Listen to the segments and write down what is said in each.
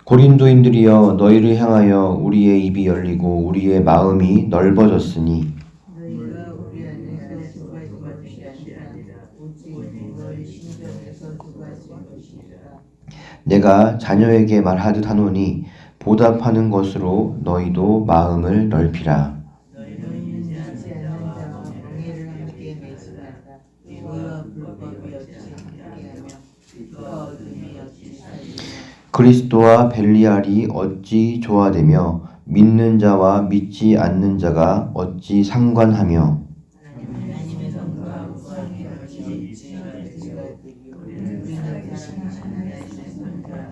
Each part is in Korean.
고린도인들이여 너희를 향하여 우리의 입이 열리고 우리의 마음이 넓어졌으니 너희가 우리 안에서 두 가지 것이 아니라 오직 너희 심정에서 두 가지 것이라. 내가 자녀에게 말하듯 하노니 보답하는 것으로 너희도 마음을 넓히라. 너희는 믿지 않는 자와 공의를 함께 맺으라. 의와 불법이 어찌 함께하며 빛과 어둠이 어찌 살리며. 그리스도와 벨리알이 어찌 조화되며 믿는 자와 믿지 않는 자가 어찌 상관하며. 하나님의 성과 우상이 어찌 칭하지가 되기 우리는 그가 대신 하나님의 성자라.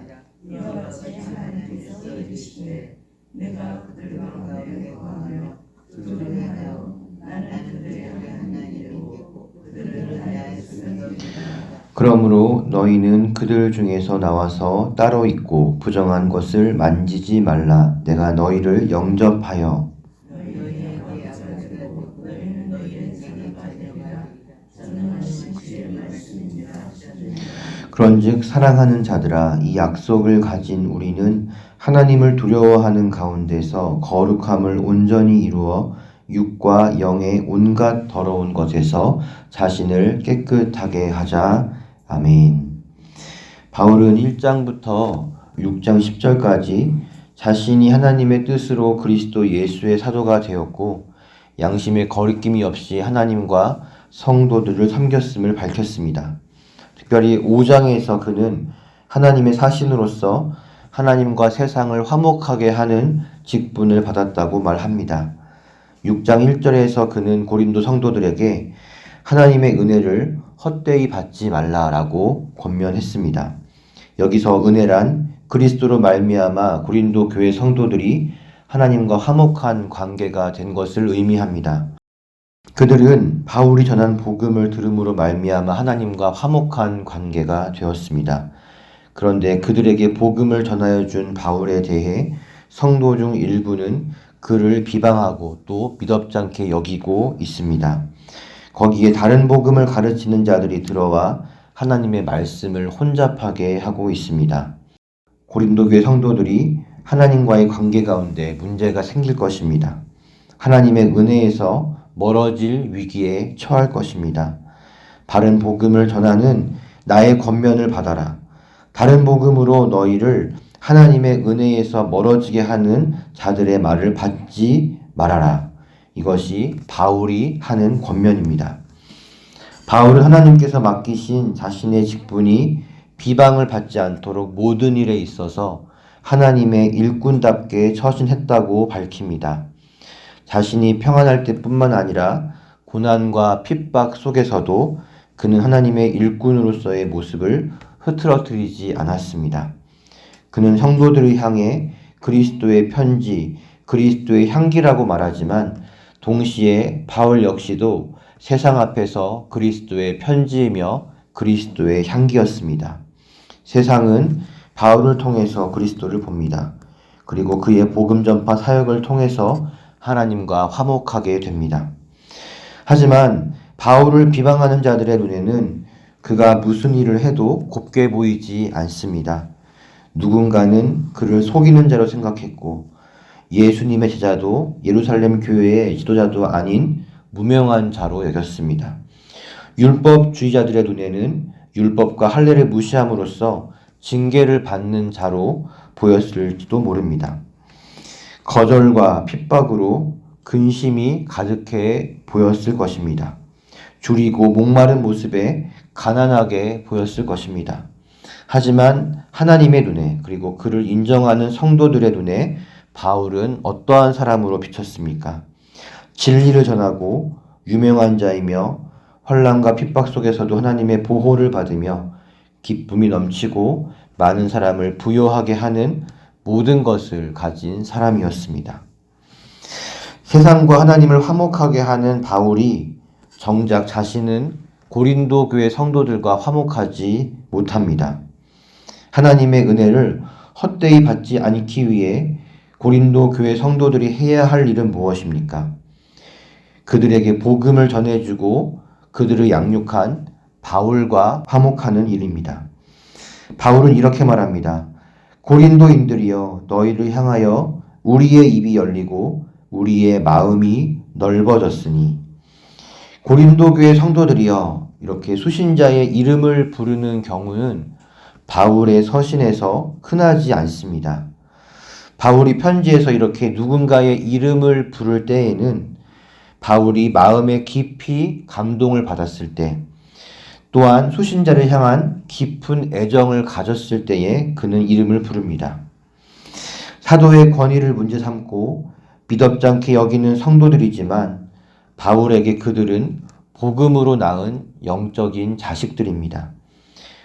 이와 같이 하나님께서 이르시되 내가 그들과 가운데 거하며 그들을 향하여 나는 그들에게 하나님이고 그들은 나의 수명이니라. 그러므로 너희는 그들 중에서 나와서 따로 있고 부정한 것을 만지지 말라. 내가 너희를 영접하여 너희에게 약속하고 너희는 너희의 생의 자녀가 전능하신 주의 말씀입니다. 그런즉 사랑하는 자들아 이 약속을 가진 우리는 하나님을 두려워하는 가운데서 거룩함을 온전히 이루어 육과 영의 온갖 더러운 것에서 자신을 깨끗하게 하자. 아멘. 바울은 1장부터 6장 10절까지 자신이 하나님의 뜻으로 그리스도 예수의 사도가 되었고 양심의 거리낌이 없이 하나님과 성도들을 섬겼음을 밝혔습니다. 특별히 5장에서 그는 하나님의 사신으로서 하나님과 세상을 화목하게 하는 직분을 받았다고 말합니다. 6장 1절에서 그는 고린도 성도들에게 하나님의 은혜를 헛되이 받지 말라라고 권면했습니다. 여기서 은혜란 그리스도로 말미암아 고린도 교회 성도들이 하나님과 화목한 관계가 된 것을 의미합니다. 그들은 바울이 전한 복음을 들음으로 말미암아 하나님과 화목한 관계가 되었습니다. 그런데 그들에게 복음을 전하여 준 바울에 대해 성도 중 일부는 그를 비방하고 또 미덥지 않게 여기고 있습니다. 거기에 다른 복음을 가르치는 자들이 들어와 하나님의 말씀을 혼잡하게 하고 있습니다. 고린도 교회 성도들이 하나님과의 관계 가운데 문제가 생길 것입니다. 하나님의 은혜에서 멀어질 위기에 처할 것입니다. 바른 복음을 전하는 나의 권면을 받아라. 다른 복음으로 너희를 하나님의 은혜에서 멀어지게 하는 자들의 말을 받지 말아라. 이것이 바울이 하는 권면입니다. 바울은 하나님께서 맡기신 자신의 직분이 비방을 받지 않도록 모든 일에 있어서 하나님의 일꾼답게 처신했다고 밝힙니다. 자신이 평안할 때뿐만 아니라 고난과 핍박 속에서도 그는 하나님의 일꾼으로서의 모습을 흐트러뜨리지 않았습니다. 그는 성도들을 향해 그리스도의 편지, 그리스도의 향기라고 말하지만 동시에 바울 역시도 세상 앞에서 그리스도의 편지이며 그리스도의 향기였습니다. 세상은 바울을 통해서 그리스도를 봅니다. 그리고 그의 복음 전파 사역을 통해서 하나님과 화목하게 됩니다. 하지만 바울을 비방하는 자들의 눈에는 그가 무슨 일을 해도 곱게 보이지 않습니다. 누군가는 그를 속이는 자로 생각했고 예수님의 제자도 예루살렘 교회의 지도자도 아닌 무명한 자로 여겼습니다. 율법주의자들의 눈에는 율법과 할례를 무시함으로써 징계를 받는 자로 보였을지도 모릅니다. 거절과 핍박으로 근심이 가득해 보였을 것입니다. 줄이고 목마른 모습에 가난하게 보였을 것입니다. 하지만 하나님의 눈에 그리고 그를 인정하는 성도들의 눈에 바울은 어떠한 사람으로 비쳤습니까? 진리를 전하고 유명한 자이며 환난과 핍박 속에서도 하나님의 보호를 받으며 기쁨이 넘치고 많은 사람을 부요하게 하는 모든 것을 가진 사람이었습니다. 세상과 하나님을 화목하게 하는 바울이 정작 자신은 고린도 교회 성도들과 화목하지 못합니다. 하나님의 은혜를 헛되이 받지 않기 위해 고린도 교회 성도들이 해야 할 일은 무엇입니까? 그들에게 복음을 전해주고 그들을 양육한 바울과 화목하는 일입니다. 바울은 이렇게 말합니다. 고린도인들이여 너희를 향하여 우리의 입이 열리고 우리의 마음이 넓어졌으니. 고린도 교회 성도들이여 이렇게 수신자의 이름을 부르는 경우는 바울의 서신에서 흔하지 않습니다. 바울이 편지에서 이렇게 누군가의 이름을 부를 때에는 바울이 마음에 깊이 감동을 받았을 때, 또한 수신자를 향한 깊은 애정을 가졌을 때에 그는 이름을 부릅니다. 사도의 권위를 문제 삼고 믿었지 않게 여기는 성도들이지만 바울에게 그들은 복음으로 낳은 영적인 자식들입니다.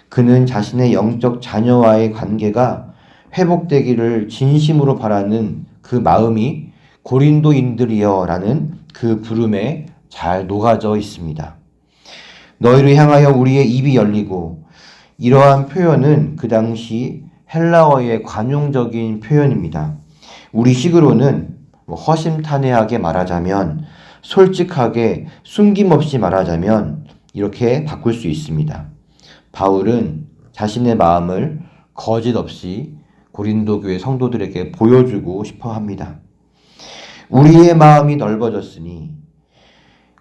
그는 자신의 영적 자녀와의 관계가 회복되기를 진심으로 바라는 그 마음이 고린도인들이여 라는 그 부름에 잘 녹아져 있습니다. 너희를 향하여 우리의 입이 열리고, 이러한 표현은 그 당시 헬라어의 관용적인 표현입니다. 우리식으로는 허심탄회하게 말하자면, 솔직하게 숨김없이 말하자면 이렇게 바꿀 수 있습니다. 바울은 자신의 마음을 거짓 없이 고린도 교회 성도들에게 보여주고 싶어 합니다. 우리의 마음이 넓어졌으니,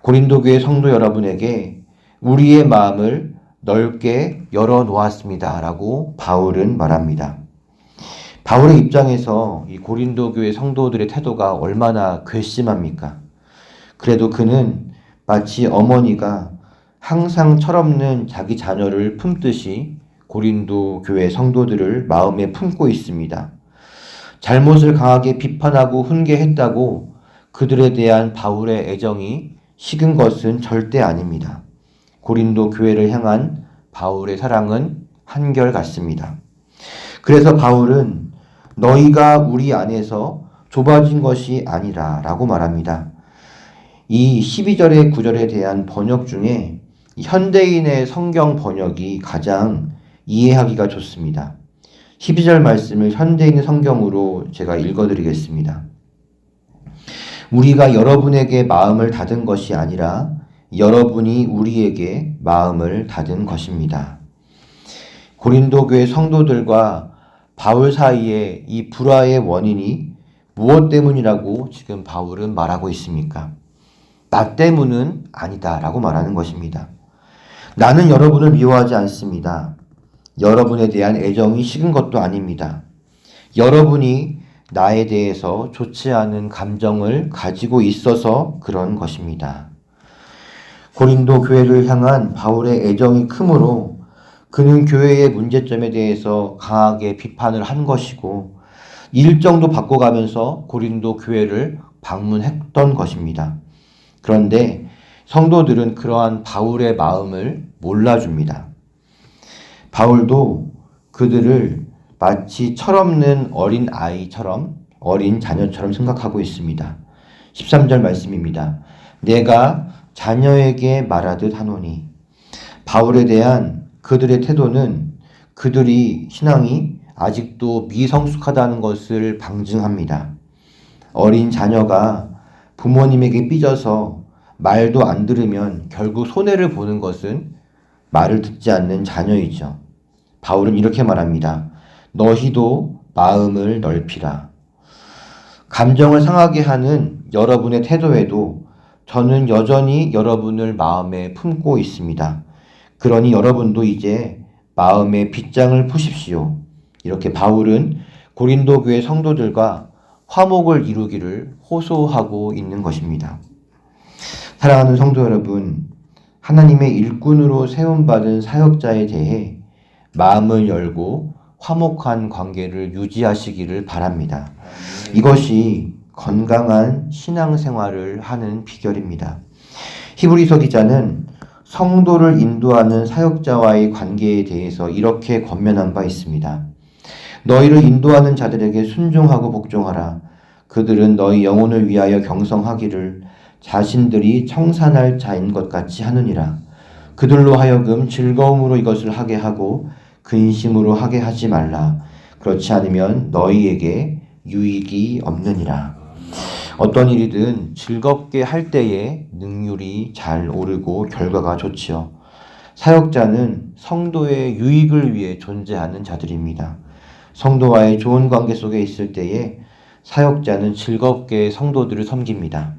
고린도 교회 성도 여러분에게 우리의 마음을 넓게 열어놓았습니다 라고 바울은 말합니다. 바울의 입장에서 이 고린도 교회 성도들의 태도가 얼마나 괘씸합니까? 그래도 그는 마치 어머니가 항상 철없는 자기 자녀를 품듯이 고린도 교회 성도들을 마음에 품고 있습니다. 잘못을 강하게 비판하고 훈계했다고 그들에 대한 바울의 애정이 식은 것은 절대 아닙니다. 고린도 교회를 향한 바울의 사랑은 한결같습니다. 그래서 바울은 너희가 우리 안에서 좁아진 것이 아니라 라고 말합니다. 이 12절의 구절에 대한 번역 중에 현대인의 성경 번역이 가장 이해하기가 좋습니다. 12절 말씀을 현대인 성경으로 제가 읽어드리겠습니다. 우리가 여러분에게 마음을 닫은 것이 아니라 여러분이 우리에게 마음을 닫은 것입니다. 고린도 교회 성도들과 바울 사이에 이 불화의 원인이 무엇 때문이라고 지금 바울은 말하고 있습니까? 나 때문은 아니다 라고 말하는 것입니다. 나는 여러분을 미워하지 않습니다. 여러분에 대한 애정이 식은 것도 아닙니다. 여러분이 나에 대해서 좋지 않은 감정을 가지고 있어서 그런 것입니다. 고린도 교회를 향한 바울의 애정이 크므로 그는 교회의 문제점에 대해서 강하게 비판을 한 것이고 일정도 바꿔가면서 고린도 교회를 방문했던 것입니다. 그런데 성도들은 그러한 바울의 마음을 몰라줍니다. 바울도 그들을 마치 철없는 어린 아이처럼, 어린 자녀처럼 생각하고 있습니다. 13절 말씀입니다. 내가 자녀에게 말하듯 하노니. 바울에 대한 그들의 태도는 그들이 신앙이 아직도 미성숙하다는 것을 방증합니다. 어린 자녀가 부모님에게 삐져서 말도 안 들으면 결국 손해를 보는 것은 말을 듣지 않는 자녀이죠. 바울은 이렇게 말합니다. 너희도 마음을 넓히라. 감정을 상하게 하는 여러분의 태도에도 저는 여전히 여러분을 마음에 품고 있습니다. 그러니 여러분도 이제 마음의 빗장을 푸십시오. 이렇게 바울은 고린도 교회 성도들과 화목을 이루기를 호소하고 있는 것입니다. 사랑하는 성도 여러분, 하나님의 일꾼으로 세움받은 사역자에 대해 마음을 열고 화목한 관계를 유지하시기를 바랍니다. 이것이 건강한 신앙생활을 하는 비결입니다. 히브리서 기자는 성도를 인도하는 사역자와의 관계에 대해서 이렇게 권면한 바 있습니다. 너희를 인도하는 자들에게 순종하고 복종하라. 그들은 너희 영혼을 위하여 경성하기를 자신들이 청산할 자인 것 같이 하느니라. 그들로 하여금 즐거움으로 이것을 하게 하고 근심으로 하게 하지 말라. 그렇지 않으면 너희에게 유익이 없느니라. 어떤 일이든 즐겁게 할 때에 능률이 잘 오르고 결과가 좋지요. 사역자는 성도의 유익을 위해 존재하는 자들입니다. 성도와의 좋은 관계 속에 있을 때에 사역자는 즐겁게 성도들을 섬깁니다.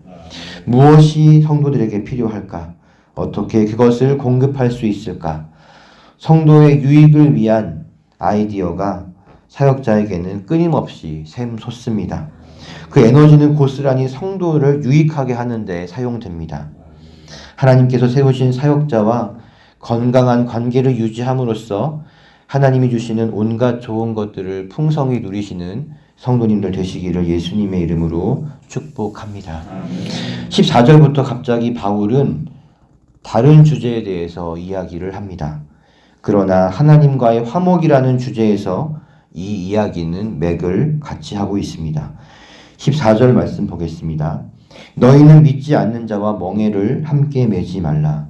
무엇이 성도들에게 필요할까? 어떻게 그것을 공급할 수 있을까? 성도의 유익을 위한 아이디어가 사역자에게는 끊임없이 샘솟습니다. 그 에너지는 고스란히 성도를 유익하게 하는 데 사용됩니다. 하나님께서 세우신 사역자와 건강한 관계를 유지함으로써 하나님이 주시는 온갖 좋은 것들을 풍성히 누리시는 성도님들 되시기를 예수님의 이름으로 축복합니다. 14절부터 갑자기 바울은 다른 주제에 대해서 이야기를 합니다. 그러나 하나님과의 화목이라는 주제에서 이 이야기는 맥을 같이 하고 있습니다. 14절 말씀 보겠습니다. 너희는 믿지 않는 자와 멍에를 함께 매지 말라.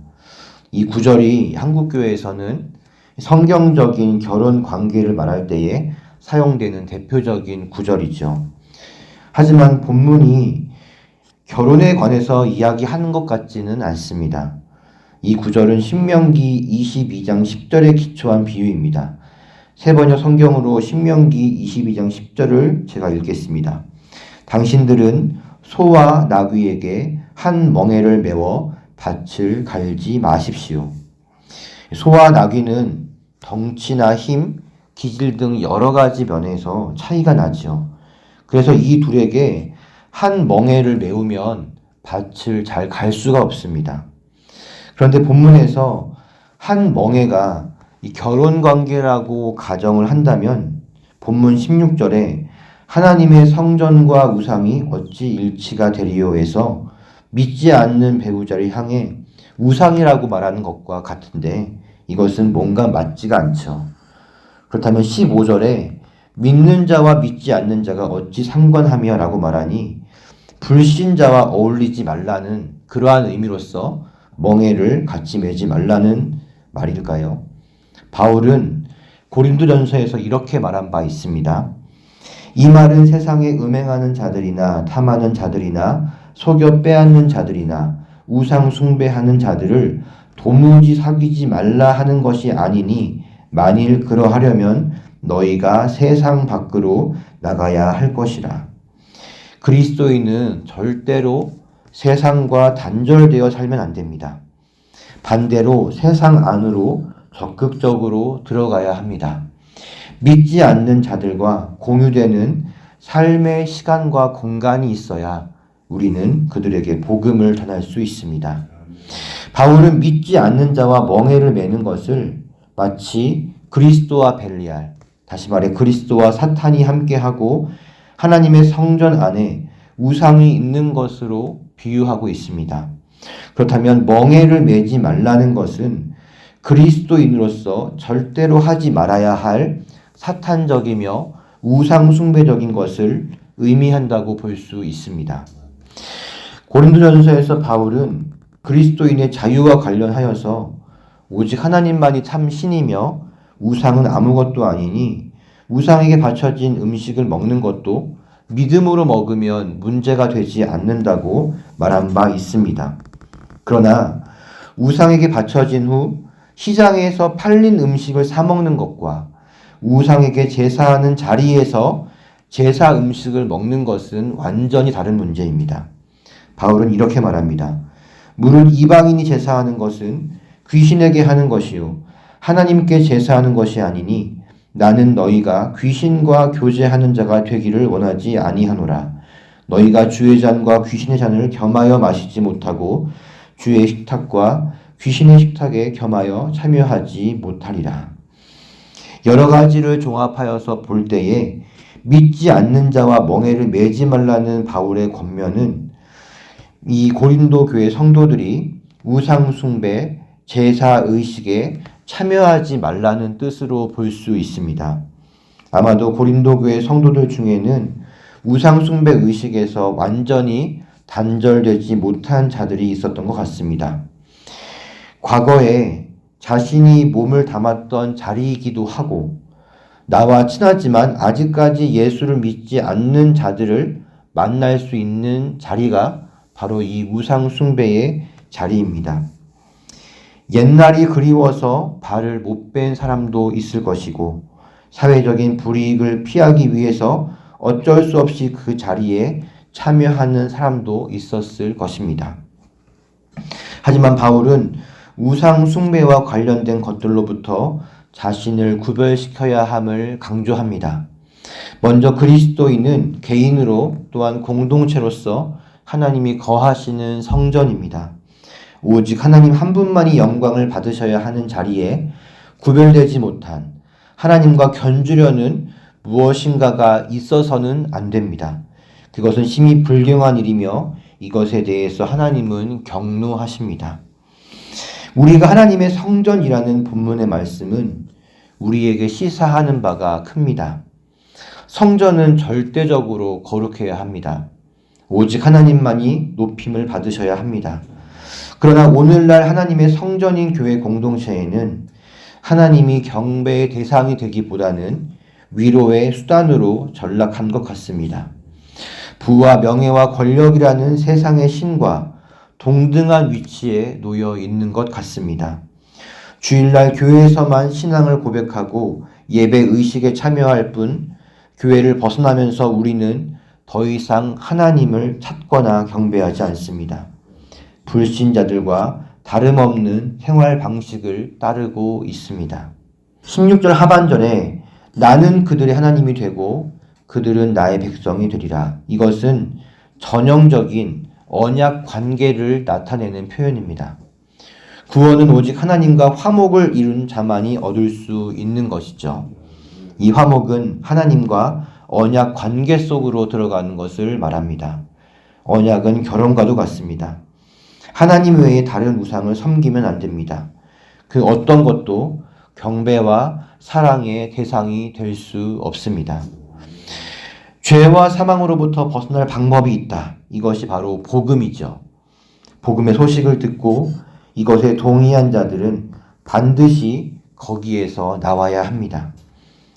이 구절이 한국교회에서는 성경적인 결혼 관계를 말할 때에 사용되는 대표적인 구절이죠. 하지만 본문이 결혼에 관해서 이야기하는 것 같지는 않습니다. 이 구절은 신명기 22장 10절에 기초한 비유입니다. 세번역 성경으로 신명기 22장 10절을 제가 읽겠습니다. 당신들은 소와 나귀에게 한 멍에를 메워 밭을 갈지 마십시오. 소와 나귀는 덩치나 힘, 기질 등 여러 가지 면에서 차이가 나죠. 그래서 이 둘에게 한 멍에를 메우면 밭을 잘 갈 수가 없습니다. 그런데 본문에서 한 멍에가 이 결혼 관계라고 가정을 한다면 본문 16절에 하나님의 성전과 우상이 어찌 일치가 되리요에서 믿지 않는 배우자를 향해 우상이라고 말하는 것과 같은데 이것은 뭔가 맞지가 않죠. 그렇다면 15절에 믿는 자와 믿지 않는 자가 어찌 상관하며 라고 말하니 불신자와 어울리지 말라는 그러한 의미로서 멍에를 같이 매지 말라는 말일까요? 바울은 고린도전서에서 이렇게 말한 바 있습니다. 이 말은 세상에 음행하는 자들이나 탐하는 자들이나 속여 빼앗는 자들이나 우상 숭배하는 자들을 도무지 사귀지 말라 하는 것이 아니니 만일 그러하려면 너희가 세상 밖으로 나가야 할 것이라. 그리스도인은 절대로 세상과 단절되어 살면 안 됩니다. 반대로 세상 안으로 적극적으로 들어가야 합니다. 믿지 않는 자들과 공유되는 삶의 시간과 공간이 있어야 우리는 그들에게 복음을 전할 수 있습니다. 바울은 믿지 않는 자와 멍에를 매는 것을 마치 그리스도와 벨리알, 다시 말해 그리스도와 사탄이 함께하고 하나님의 성전 안에 우상이 있는 것으로 비유하고 있습니다. 그렇다면 멍에를 매지 말라는 것은 그리스도인으로서 절대로 하지 말아야 할 사탄적이며 우상 숭배적인 것을 의미한다고 볼 수 있습니다. 고린도전서에서 바울은 그리스도인의 자유와 관련하여서 오직 하나님만이 참 신이며 우상은 아무것도 아니니 우상에게 바쳐진 음식을 먹는 것도 믿음으로 먹으면 문제가 되지 않는다고 말한 바 있습니다. 그러나 우상에게 바쳐진 후 시장에서 팔린 음식을 사 먹는 것과 우상에게 제사하는 자리에서 제사 음식을 먹는 것은 완전히 다른 문제입니다. 바울은 이렇게 말합니다. 무릇 이방인이 제사하는 것은 귀신에게 하는 것이요 하나님께 제사하는 것이 아니니 나는 너희가 귀신과 교제하는 자가 되기를 원하지 아니하노라. 너희가 주의 잔과 귀신의 잔을 겸하여 마시지 못하고 주의 식탁과 귀신의 식탁에 겸하여 참여하지 못하리라. 여러 가지를 종합하여서 볼 때에 믿지 않는 자와 멍에를 매지 말라는 바울의 권면은 이 고린도 교회 성도들이 우상 숭배, 제사 의식에 참여하지 말라는 뜻으로 볼 수 있습니다. 아마도 고린도 교회 성도들 중에는 우상 숭배 의식에서 완전히 단절되지 못한 자들이 있었던 것 같습니다. 과거에 자신이 몸을 담았던 자리이기도 하고 나와 친하지만 아직까지 예수를 믿지 않는 자들을 만날 수 있는 자리가 바로 이 우상 숭배의 자리입니다. 옛날이 그리워서 발을 못 뺀 사람도 있을 것이고 사회적인 불이익을 피하기 위해서 어쩔 수 없이 그 자리에 참여하는 사람도 있었을 것입니다. 하지만 바울은 우상 숭배와 관련된 것들로부터 자신을 구별시켜야 함을 강조합니다. 먼저 그리스도인은 개인으로 또한 공동체로서 하나님이 거하시는 성전입니다. 오직 하나님 한 분만이 영광을 받으셔야 하는 자리에 구별되지 못한 하나님과 견주려는 무엇인가가 있어서는 안 됩니다. 그것은 심히 불경한 일이며 이것에 대해서 하나님은 경노하십니다. 우리가 하나님의 성전이라는 본문의 말씀은 우리에게 시사하는 바가 큽니다. 성전은 절대적으로 거룩해야 합니다. 오직 하나님만이 높임을 받으셔야 합니다. 그러나 오늘날 하나님의 성전인 교회 공동체에는 하나님이 경배의 대상이 되기보다는 위로의 수단으로 전락한 것 같습니다. 부와 명예와 권력이라는 세상의 신과 동등한 위치에 놓여 있는 것 같습니다. 주일날 교회에서만 신앙을 고백하고 예배 의식에 참여할 뿐 교회를 벗어나면서 우리는 더 이상 하나님을 찾거나 경배하지 않습니다. 불신자들과 다름없는 생활 방식을 따르고 있습니다. 16절 하반절에 나는 그들의 하나님이 되고 그들은 나의 백성이 되리라. 이것은 전형적인 언약 관계를 나타내는 표현입니다. 구원은 오직 하나님과 화목을 이룬 자만이 얻을 수 있는 것이죠. 이 화목은 하나님과 언약 관계 속으로 들어가는 것을 말합니다. 언약은 결혼과도 같습니다. 하나님 외에 다른 우상을 섬기면 안 됩니다. 그 어떤 것도 경배와 사랑의 대상이 될 수 없습니다. 죄와 사망으로부터 벗어날 방법이 있다. 이것이 바로 복음이죠. 복음의 소식을 듣고 이것에 동의한 자들은 반드시 거기에서 나와야 합니다.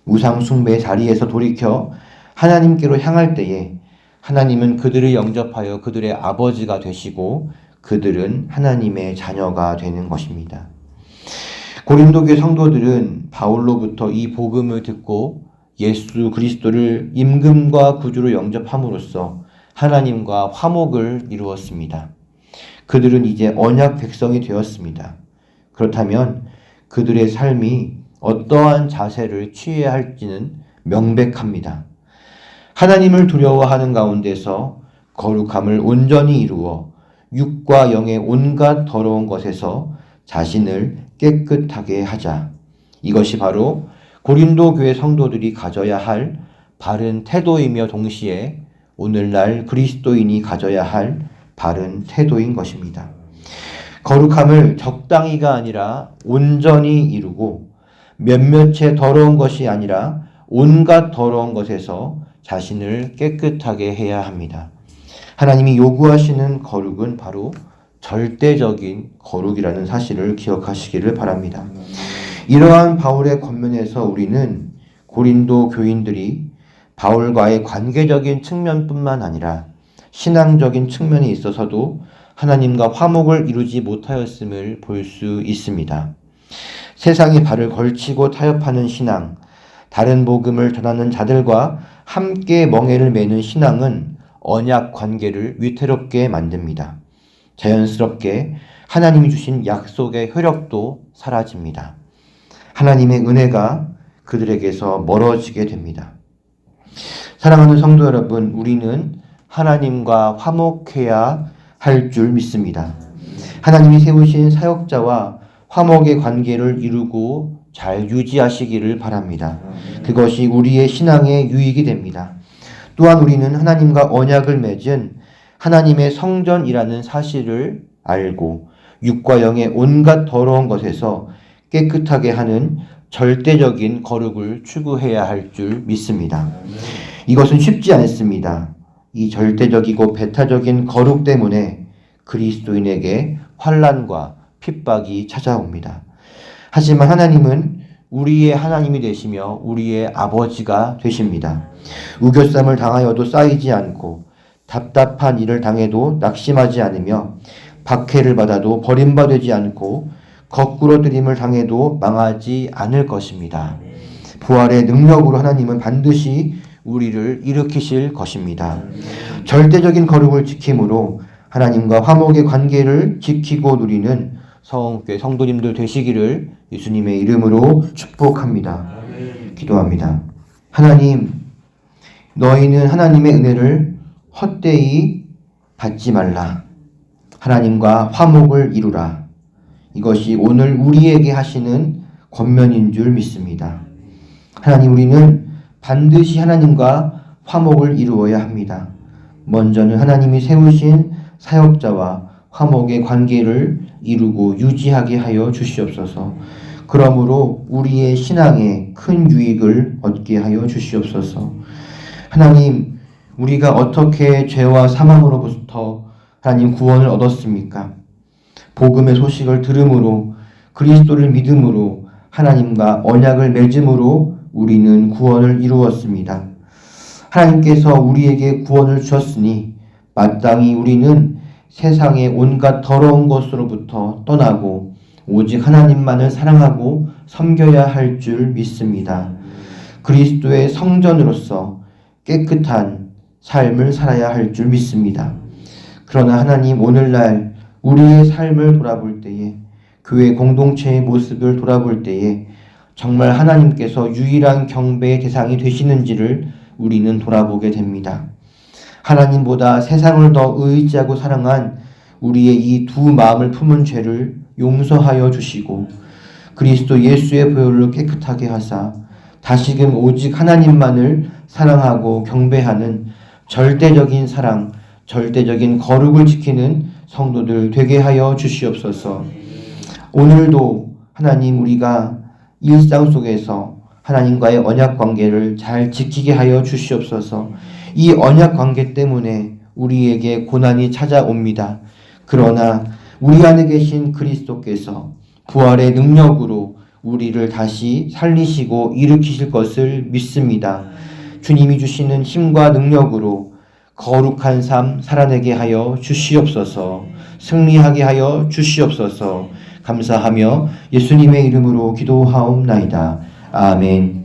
우상 숭배의 자리에서 돌이켜 하나님께로 향할 때에 하나님은 그들을 영접하여 그들의 아버지가 되시고 그들은 하나님의 자녀가 되는 것입니다. 고린도 교회 성도들은 바울로부터 이 복음을 듣고 예수 그리스도를 임금과 구주로 영접함으로써 하나님과 화목을 이루었습니다. 그들은 이제 언약 백성이 되었습니다. 그렇다면 그들의 삶이 어떠한 자세를 취해야 할지는 명백합니다. 하나님을 두려워하는 가운데서 거룩함을 온전히 이루어 육과 영의 온갖 더러운 것에서 자신을 깨끗하게 하자. 이것이 바로 고린도 교회 성도들이 가져야 할 바른 태도이며 동시에 오늘날 그리스도인이 가져야 할 바른 태도인 것입니다. 거룩함을 적당히가 아니라 온전히 이루고 몇몇의 더러운 것이 아니라 온갖 더러운 것에서 자신을 깨끗하게 해야 합니다. 하나님이 요구하시는 거룩은 바로 절대적인 거룩이라는 사실을 기억하시기를 바랍니다. 이러한 바울의 권면에서 우리는 고린도 교인들이 바울과의 관계적인 측면뿐만 아니라 신앙적인 측면에 있어서도 하나님과 화목을 이루지 못하였음을 볼 수 있습니다. 세상에 발을 걸치고 타협하는 신앙, 다른 복음을 전하는 자들과 함께 멍에를 매는 신앙은 언약 관계를 위태롭게 만듭니다. 자연스럽게 하나님이 주신 약속의 효력도 사라집니다. 하나님의 은혜가 그들에게서 멀어지게 됩니다. 사랑하는 성도 여러분, 우리는 하나님과 화목해야 할 줄 믿습니다. 하나님이 세우신 사역자와 화목의 관계를 이루고 잘 유지하시기를 바랍니다. 그것이 우리의 신앙의 유익이 됩니다. 또한 우리는 하나님과 언약을 맺은 하나님의 성전이라는 사실을 알고 육과 영의 온갖 더러운 것에서 깨끗하게 하는 절대적인 거룩을 추구해야 할 줄 믿습니다. 이것은 쉽지 않습니다. 이 절대적이고 배타적인 거룩 때문에 그리스도인에게 환난과 핍박이 찾아옵니다. 하지만 하나님은 우리의 하나님이 되시며 우리의 아버지가 되십니다. 우겨쌈을 당하여도 쌓이지 않고 답답한 일을 당해도 낙심하지 않으며 박해를 받아도 버림받지 않고 거꾸로 들임을 당해도 망하지 않을 것입니다. 부활의 능력으로 하나님은 반드시 우리를 일으키실 것입니다. 절대적인 거룩을 지킴으로 하나님과 화목의 관계를 지키고 누리는 성교회 성도님들 되시기를 예수님의 이름으로 축복합니다. 기도합니다. 하나님, 너희는 하나님의 은혜를 헛되이 받지 말라. 하나님과 화목을 이루라. 이것이 오늘 우리에게 하시는 권면인 줄 믿습니다. 하나님, 우리는 반드시 하나님과 화목을 이루어야 합니다. 먼저는 하나님이 세우신 사역자와 화목의 관계를 이루고 유지하게 하여 주시옵소서. 그러므로 우리의 신앙에 큰 유익을 얻게 하여 주시옵소서. 하나님, 우리가 어떻게 죄와 사망으로부터 하나님 구원을 얻었습니까? 복음의 소식을 들음으로, 그리스도를 믿음으로, 하나님과 언약을 맺음으로 우리는 구원을 이루었습니다. 하나님께서 우리에게 구원을 주셨으니 마땅히 우리는 세상의 온갖 더러운 것으로부터 떠나고 오직 하나님만을 사랑하고 섬겨야 할 줄 믿습니다. 그리스도의 성전으로서 깨끗한 삶을 살아야 할 줄 믿습니다. 그러나 하나님, 오늘날 우리의 삶을 돌아볼 때에, 교회 공동체의 모습을 돌아볼 때에 정말 하나님께서 유일한 경배의 대상이 되시는지를 우리는 돌아보게 됩니다. 하나님보다 세상을 더 의지하고 사랑한 우리의 이 두 마음을 품은 죄를 용서하여 주시고 그리스도 예수의 보혈로 깨끗하게 하사 다시금 오직 하나님만을 사랑하고 경배하는 절대적인 사랑, 절대적인 거룩을 지키는 성도들 되게 하여 주시옵소서. 오늘도 하나님, 우리가 일상 속에서 하나님과의 언약 관계를 잘 지키게 하여 주시옵소서. 이 언약 관계 때문에 우리에게 고난이 찾아옵니다. 그러나 우리 안에 계신 그리스도께서 부활의 능력으로 우리를 다시 살리시고 일으키실 것을 믿습니다. 주님이 주시는 힘과 능력으로 거룩한 삶 살아내게 하여 주시옵소서. 승리하게 하여 주시옵소서. 감사하며 예수님의 이름으로 기도하옵나이다. 아멘.